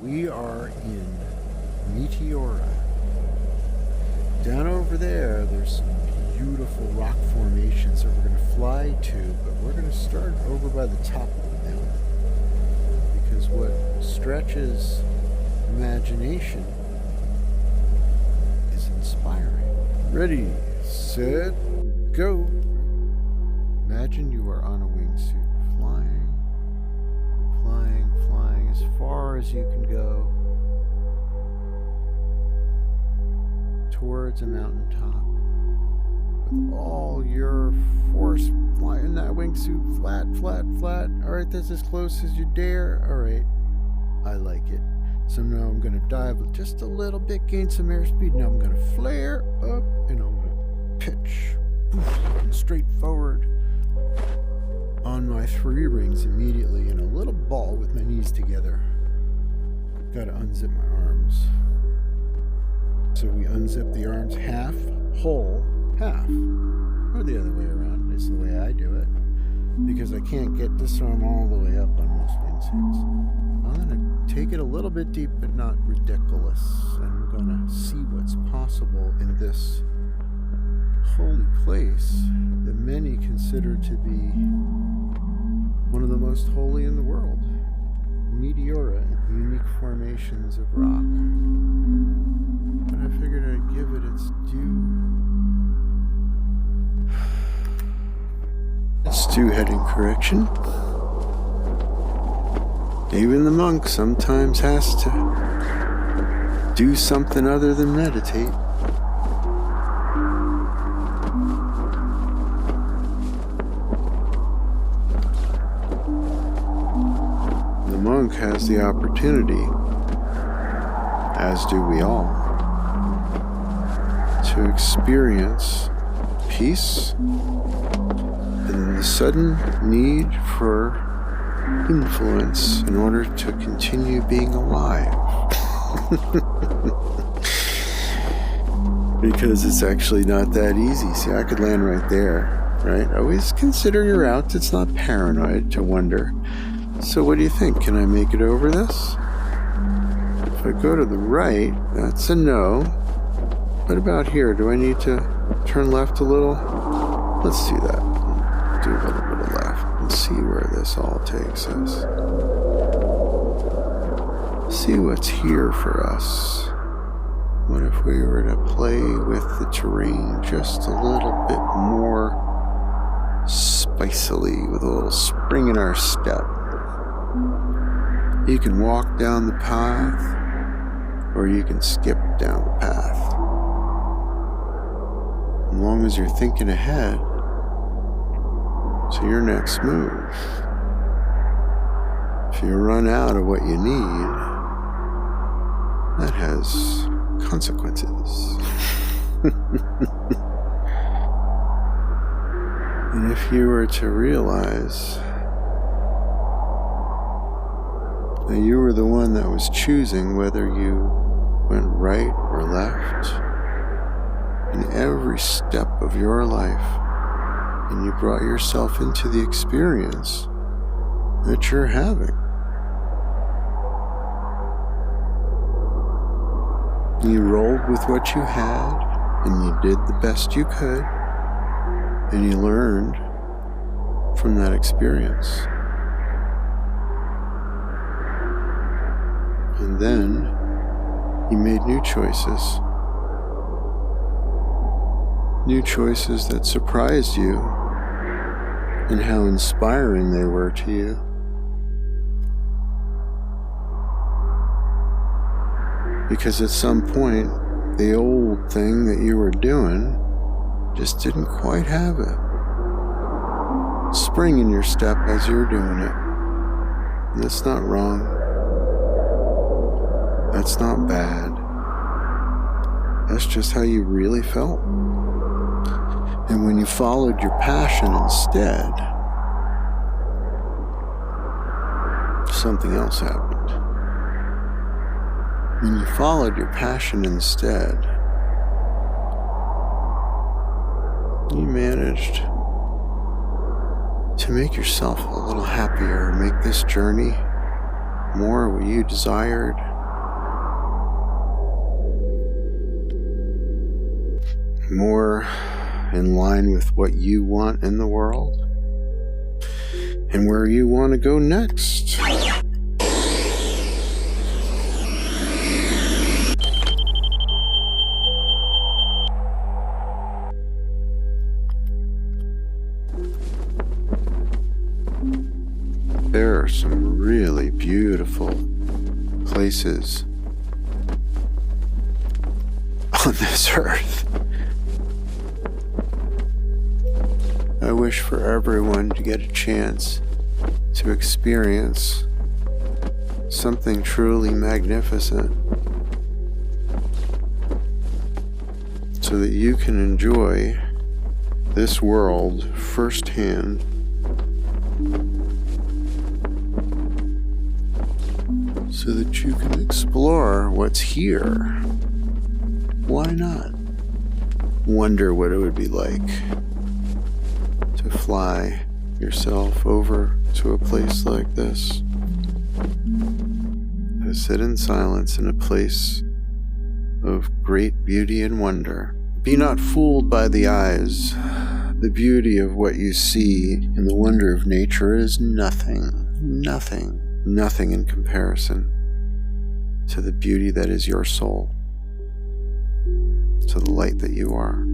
We are in Meteora. Down over there, there's some beautiful rock formations that we're going to fly to, but we're going to start over by the top of the mountain. Because what stretches imagination is inspiring. Ready, set, go. Imagine you are on a wingsuit, flying as far as you can go towards a mountaintop with all your force flying that wingsuit flat. All right, that's as close as you dare. All right, I like it. So now I'm going to dive just a little bit, gain some airspeed. Now I'm going to flare up and I'm going to pitch straight forward on my 3 rings immediately in a little ball with my knees together. Got to unzip my arms. So we unzip the arms half, whole, half. Or the other way around is the way I do it. Because I can't get this arm all the way up on most wingsuits. I'm going to take it a little bit deep, but not ridiculous. And I'm going to see what's possible in this holy place that many consider to be one of the most holy in the world. Meteora, unique formations of rock. But I figured I'd give it its due. It's due heading correction. Even the monk sometimes has to do something other than meditate. The monk has the opportunity, as do we all, to experience peace and the sudden need for influence in order to continue being alive. Because it's actually not that easy. See, I could land right there, right? Always consider your route. It's not paranoid to wonder. So what do you think? Can I make it over this? If I go to the right, that's a no. What about here? Do I need to turn left a little? Let's do that. Do a little bit of left and see where this all takes us. See what's here for us. What if we were to play with the terrain just a little bit more spicily, with a little spring in our step? You can walk down the path, or you can skip down the path. As long as you're thinking ahead to your next move. If you run out of what you need, that has consequences. And if you were to realize that you were the one that was choosing whether you went right or left in every step of your life, and you brought yourself into the experience that you're having. You rolled with what you had, and you did the best you could, and you learned from that experience. And then you made new choices. New choices that surprised you and how inspiring they were to you. Because at some point, the old thing that you were doing just didn't quite have a spring in your step as you're doing it. And that's not wrong. That's not bad. That's just how you really felt. And when you followed your passion instead, something else happened. When you followed your passion instead, you managed to make yourself a little happier, make this journey more what you desired, more in line with what you want in the world and where you want to go next. There are some really beautiful places on this earth. I wish for everyone to get a chance to experience something truly magnificent so that you can enjoy this world firsthand. So that you can explore what's here. Why not? Wonder what it would be like to fly yourself over to a place like this. To sit in silence in a place of great beauty and wonder. Be not fooled by the eyes. The beauty of what you see and the wonder of nature is nothing in comparison to the beauty that is your soul, to the light that you are.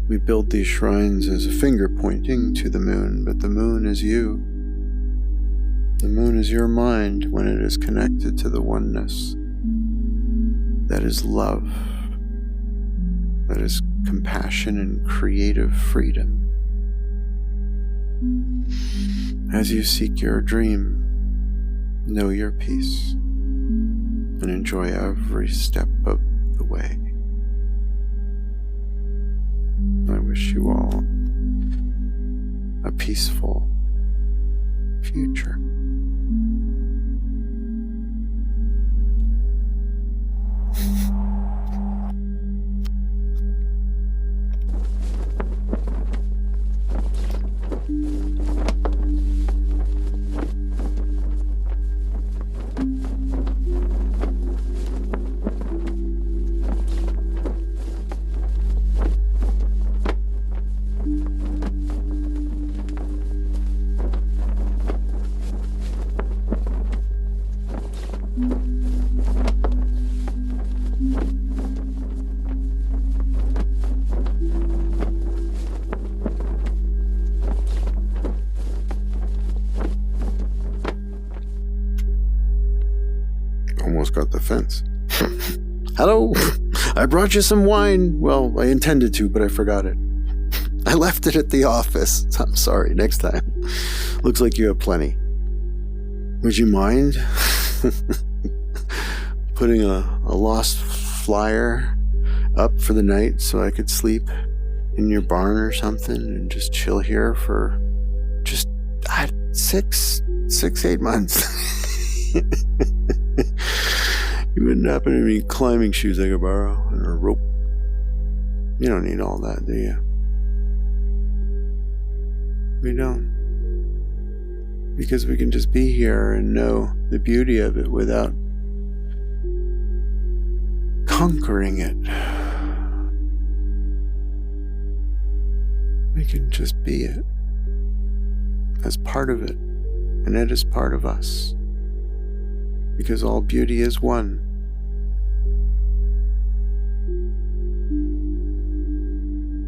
We build these shrines as a finger pointing to the moon, but the moon is you. The moon is your mind when it is connected to the oneness. That is love. That is compassion and creative freedom. As you seek your dream, know your peace and enjoy every step of the way. I wish you all a peaceful future. Almost got the fence. Hello, I brought you some wine. Well, I intended to, but I forgot it. I left it at the office. I'm sorry, next time. Looks like you have plenty. Would you mind putting a lost flyer up for the night so I could sleep in your barn or something and just chill here for just 8 months? You wouldn't happen to need climbing shoes I could borrow and a rope? You don't need all that, do you? We don't. Because we can just be here and know the beauty of it without conquering it. We can just be it as part of it, and it is part of us. Because all beauty is one.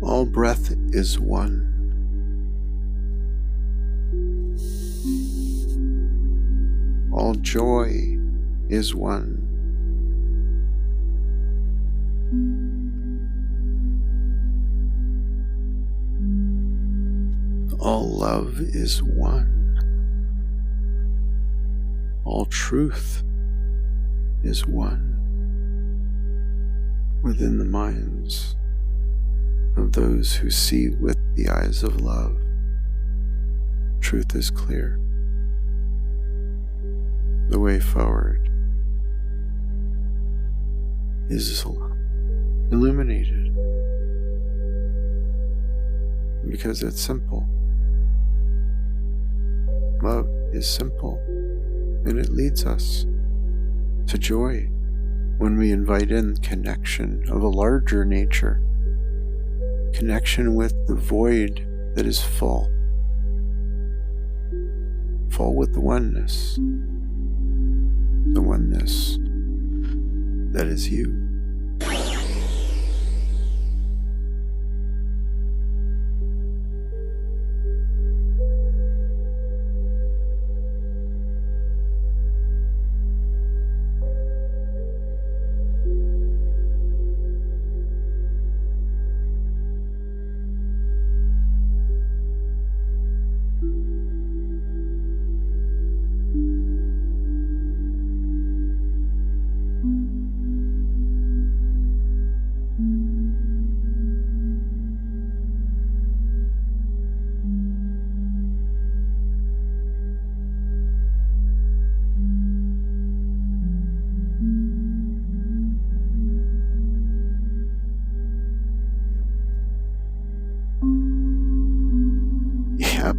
All breath is one. All joy is one. All love is one. All truth is one within the minds of those who see with the eyes of love. Truth is clear. The way forward is illuminated because it's simple. Love is simple, and it leads us to joy when we invite in connection of a larger nature, connection with the void that is full with the oneness that is you. Yep.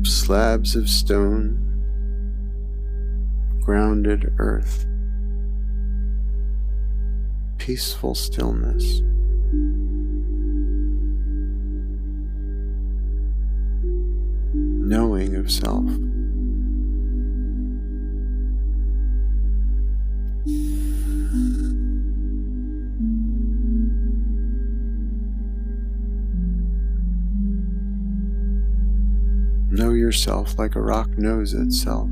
Slabs of stone, grounded earth, peaceful stillness. Knowing of self. Know yourself like a rock knows itself.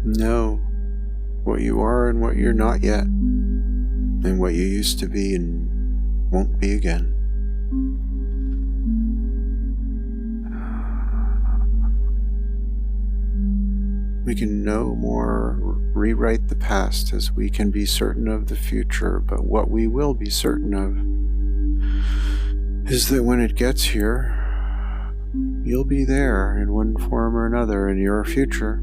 Know what you are and what you're not yet, and what you used to be and won't be again. We can no more rewrite the past as we can be certain of the future, but what we will be certain of is that when it gets here, you'll be there in one form or another in your future.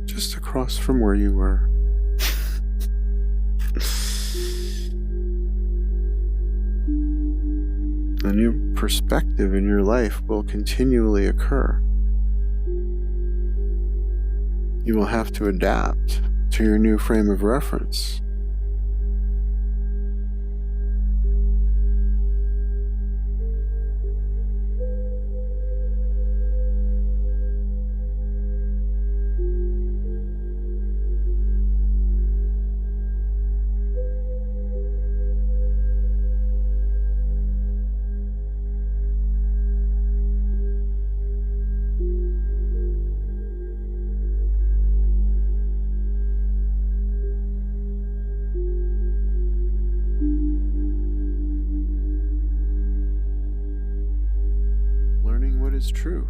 Just across from where you were. A new perspective in your life will continually occur. You will have to adapt to your new frame of reference. Is true.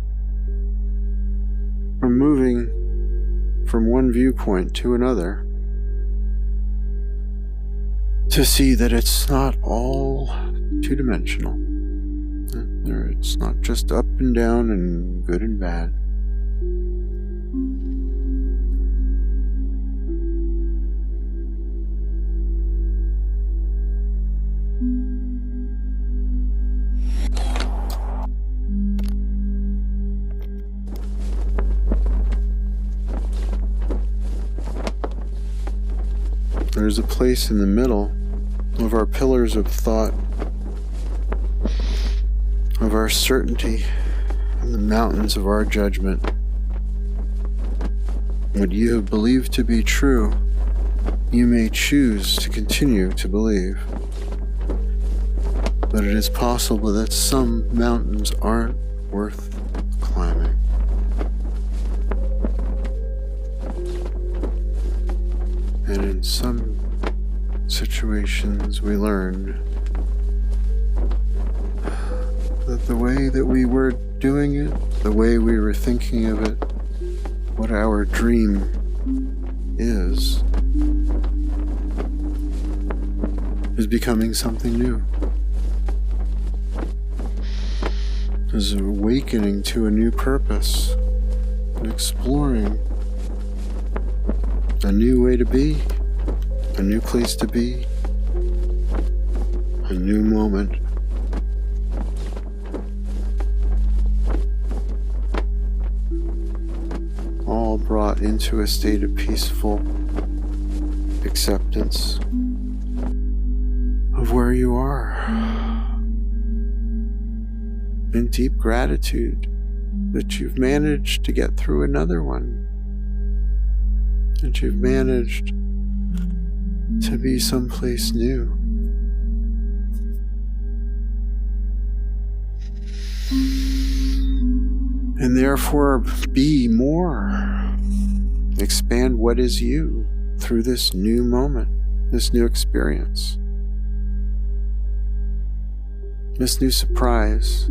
From moving from one viewpoint to another, to see that it's not all two-dimensional. It's not just up and down and good and bad. There's a place in the middle of our pillars of thought, of our certainty, and the mountains of our judgment. What you have believed to be true, you may choose to continue to believe. But it is possible that some mountains aren't worth climbing. And in some situations we learned that the way that we were doing it, the way we were thinking of it, what our dream is becoming something new. Is awakening to a new purpose and exploring a new way to be, a new place to be, a new moment. All brought into a state of peaceful acceptance of where you are, and deep gratitude that you've managed to get through another one, that you've managed to be someplace new. And therefore be more. Expand what is you through this new moment, this new experience, this new surprise.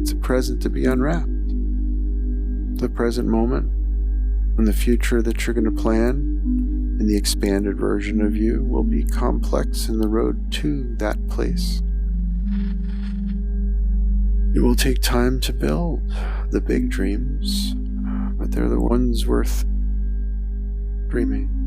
It's a present to be unwrapped. The present moment and the future that you're going to plan and the expanded version of you will be complex in the road to that place. It will take time to build the big dreams, but they're the ones worth dreaming.